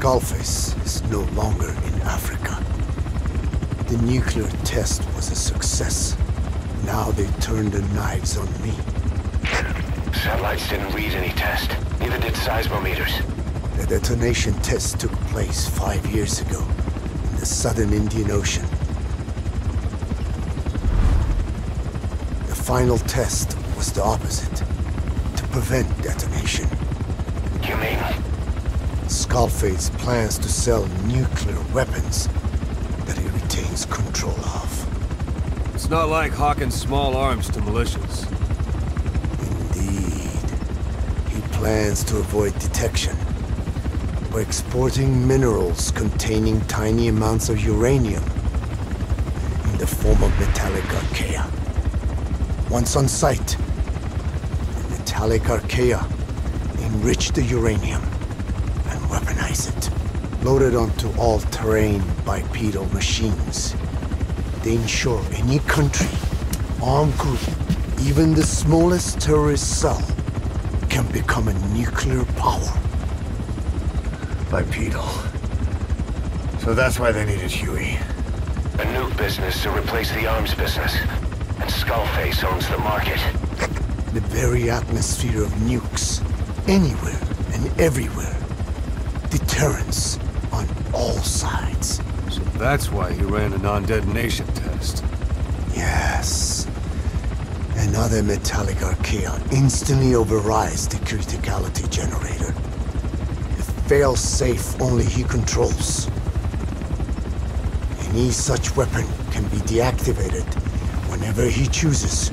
Skullface is no longer in Africa. The nuclear test was a success. Now they turned their knives on me. Satellites didn't read any test. Neither did seismometers. The detonation test took place 5 years ago in the southern Indian Ocean. The final test was the opposite, to prevent detonation. You mean? Skullface plans to sell nuclear weapons that he retains control of. It's not like hawking small arms to militias. Indeed. He plans to avoid detection by exporting minerals containing tiny amounts of uranium in the form of metallic archaea. Once on site, the metallic archaea enrich the uranium and weaponize it. Loaded onto all-terrain bipedal machines, they ensure any country, armed group, even the smallest terrorist cell, can become a nuclear power. Bipedal. So that's why they needed Huey. A nuke business to replace the arms business. And Skullface owns the market. The very atmosphere of nukes, anywhere and everywhere. Deterrence on all sides. So that's why he ran a non-detonation test. Yes. Another metallic archaea instantly overrides the criticality generator. A fail-safe only he controls. Any such weapon can be deactivated whenever he chooses,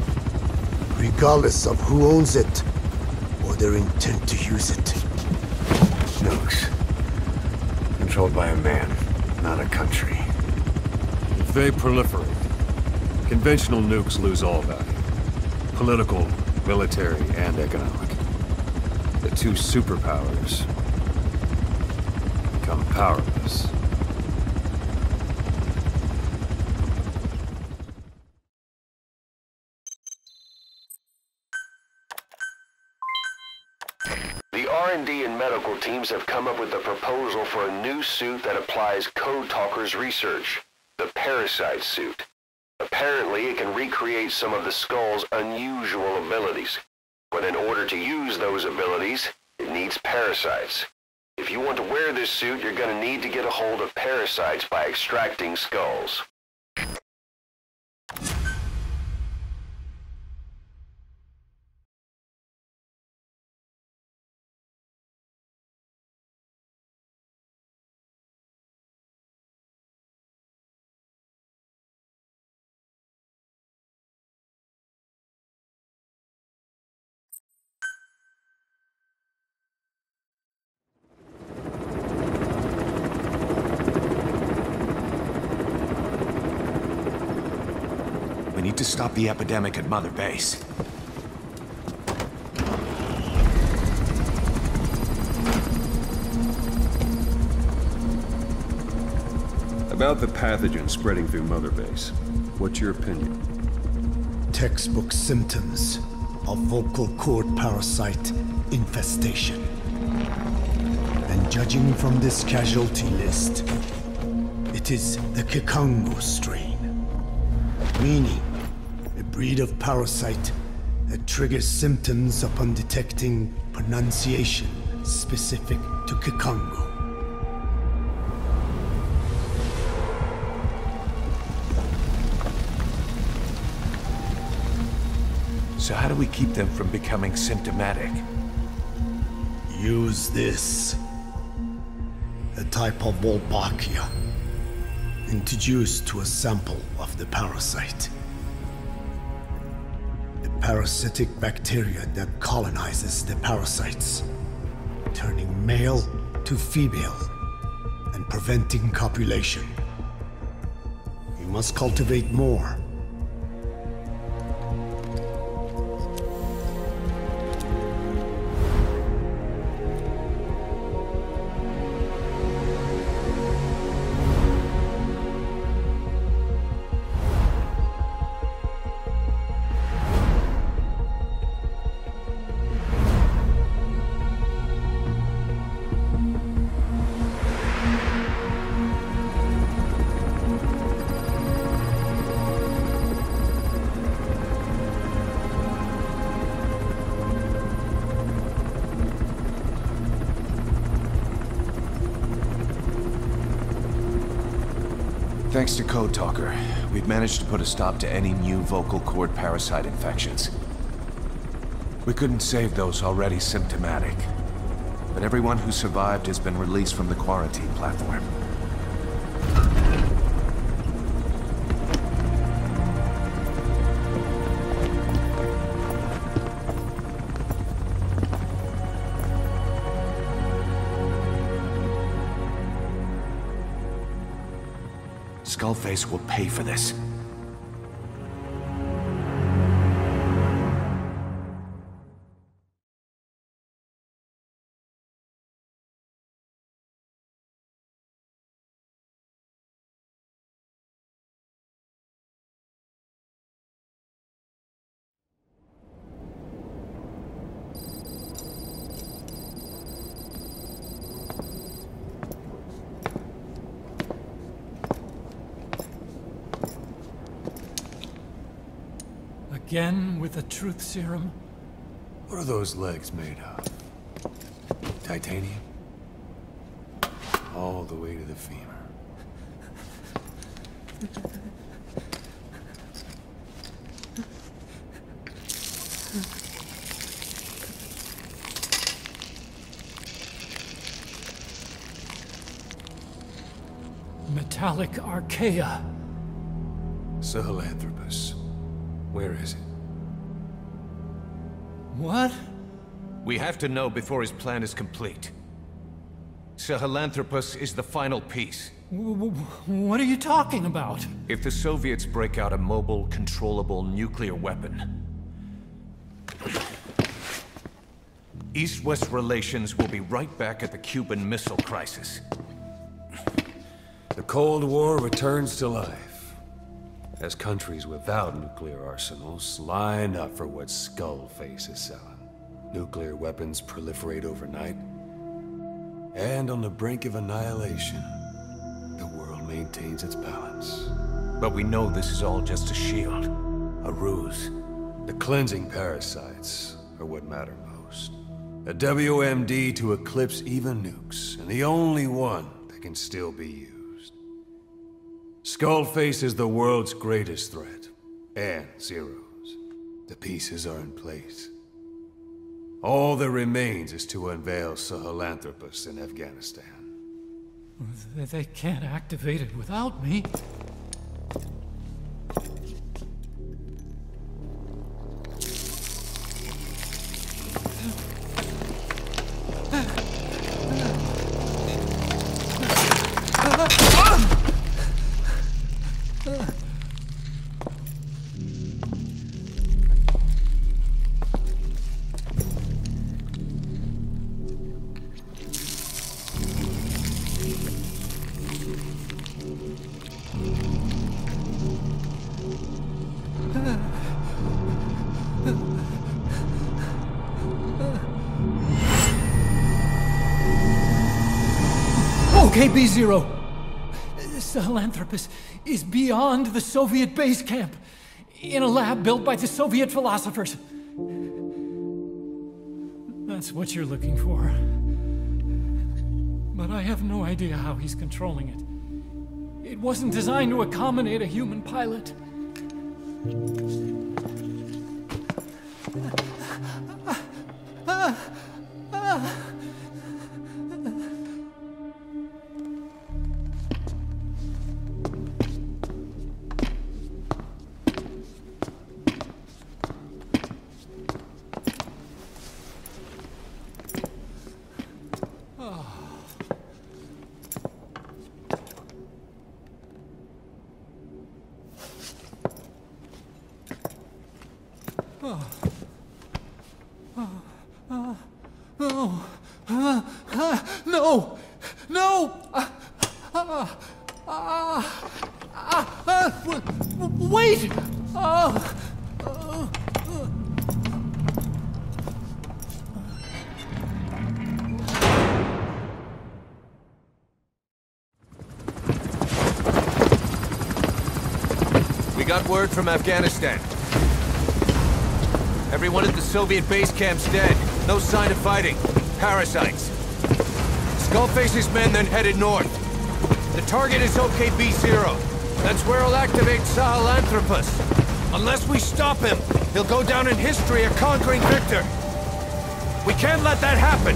regardless of who owns it or their intent to use it. Nukes. Controlled by a man, not a country. If they proliferate, conventional nukes lose all value. Political, military, and economic. The two superpowers become powerless. The R&D and medical teams have come up with a proposal for a new suit that applies Code Talker's research, the Parasite suit. Apparently, it can recreate some of the Skull's unusual abilities. But in order to use those abilities, it needs parasites. If you want to wear this suit, you're going to need to get a hold of parasites by extracting skulls. We need to stop the epidemic at Mother Base. About the pathogen spreading through Mother Base, what's your opinion? Textbook symptoms of vocal cord parasite infestation. And judging from this casualty list, it is the Kikongo strain. Meaning, a breed of parasite that triggers symptoms upon detecting pronunciation specific to Kikongo. So how do we keep them from becoming symptomatic? Use this. A type of Wolbachia, introduced to a sample of the parasite. A parasitic bacteria that colonizes the parasites, turning male to female and preventing copulation. We must cultivate more. Thanks to Code Talker, we've managed to put a stop to any new vocal cord parasite infections. We couldn't save those already symptomatic, but everyone who survived has been released from the quarantine platform. Skullface will pay for this. Again with the truth serum? What are those legs made of? Titanium? All the way to the femur. Metallic archaea. Sahelanthropus. Where is it? What? We have to know before his plan is complete. Sahelanthropus is the final piece. What are you talking about? If the Soviets break out a mobile, controllable nuclear weapon, East-West relations will be right back at the Cuban Missile Crisis. The Cold War returns to life, as countries without nuclear arsenals line up for what Skullface is selling. Nuclear weapons proliferate overnight, and on the brink of annihilation, the world maintains its balance. But we know this is all just a shield, a ruse. The cleansing parasites are what matter most. A WMD to eclipse even nukes, and the only one that can still be used. Skullface is the world's greatest threat, and Zero's. The pieces are in place. All that remains is to unveil Sahelanthropus in Afghanistan. They can't activate it without me. Okay, B-Zero. Sahelanthropus is beyond the Soviet base camp, in a lab built by the Soviet philosophers. That's what you're looking for. But I have no idea how he's controlling it. It wasn't designed to accommodate a human pilot. No! No! Wait! We got word from Afghanistan. Everyone at the Soviet base camp's dead. No sign of fighting. Parasites. Skullface's men then headed north. The target is OKB-0. That's where he'll activate Sahelanthropus. Unless we stop him, he'll go down in history a conquering victor. We can't let that happen.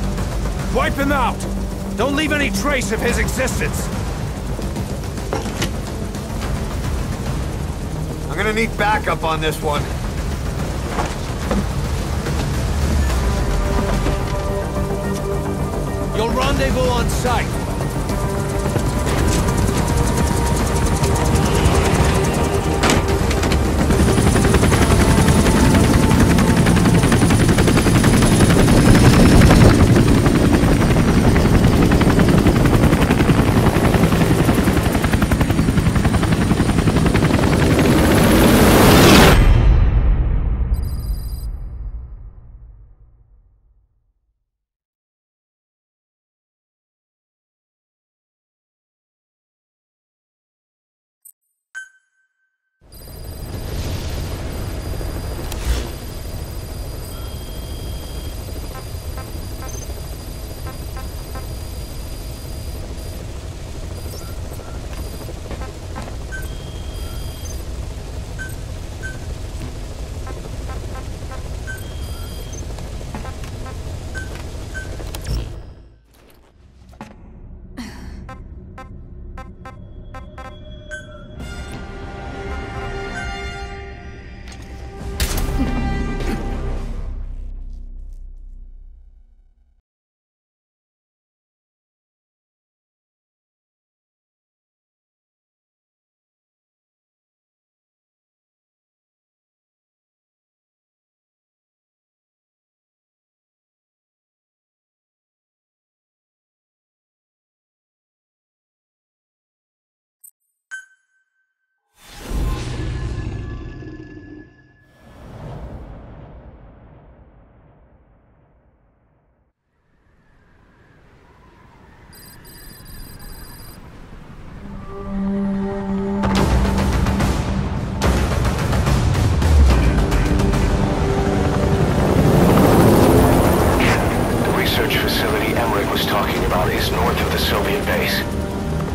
Wipe him out. Don't leave any trace of his existence. I'm gonna need backup on this one. You'll rendezvous on site.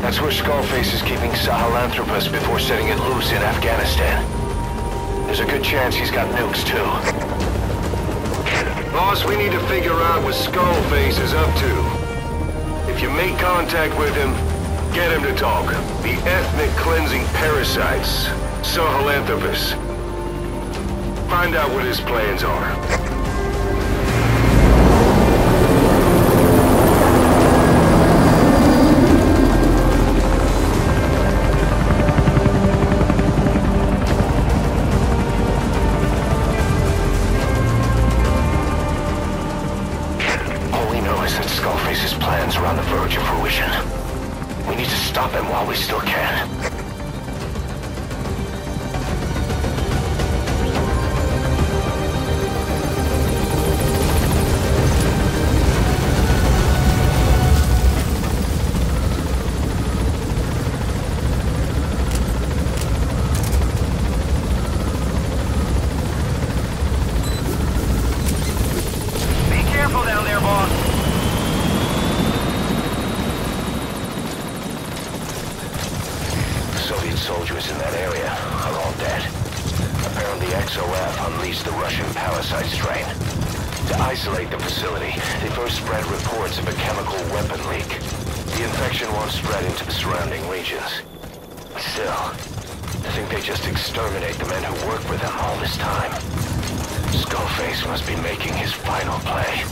That's where Skullface is keeping Sahelanthropus before setting it loose in Afghanistan. There's a good chance he's got nukes, too. Boss, we need to figure out what Skullface is up to. If you make contact with him, get him to talk. The ethnic cleansing parasites, Sahelanthropus. Find out what his plans are. Skullface's plans are on the verge of fruition. We need to stop him while we still can. Be careful down there, boss. Soviet soldiers in that area are all dead. Apparently XOF unleashed the Russian parasite strain. To isolate the facility, they first spread reports of a chemical weapon leak. The infection won't spread into the surrounding regions. Still, I think they just exterminate the men who worked with them all this time. Skullface must be making his final play.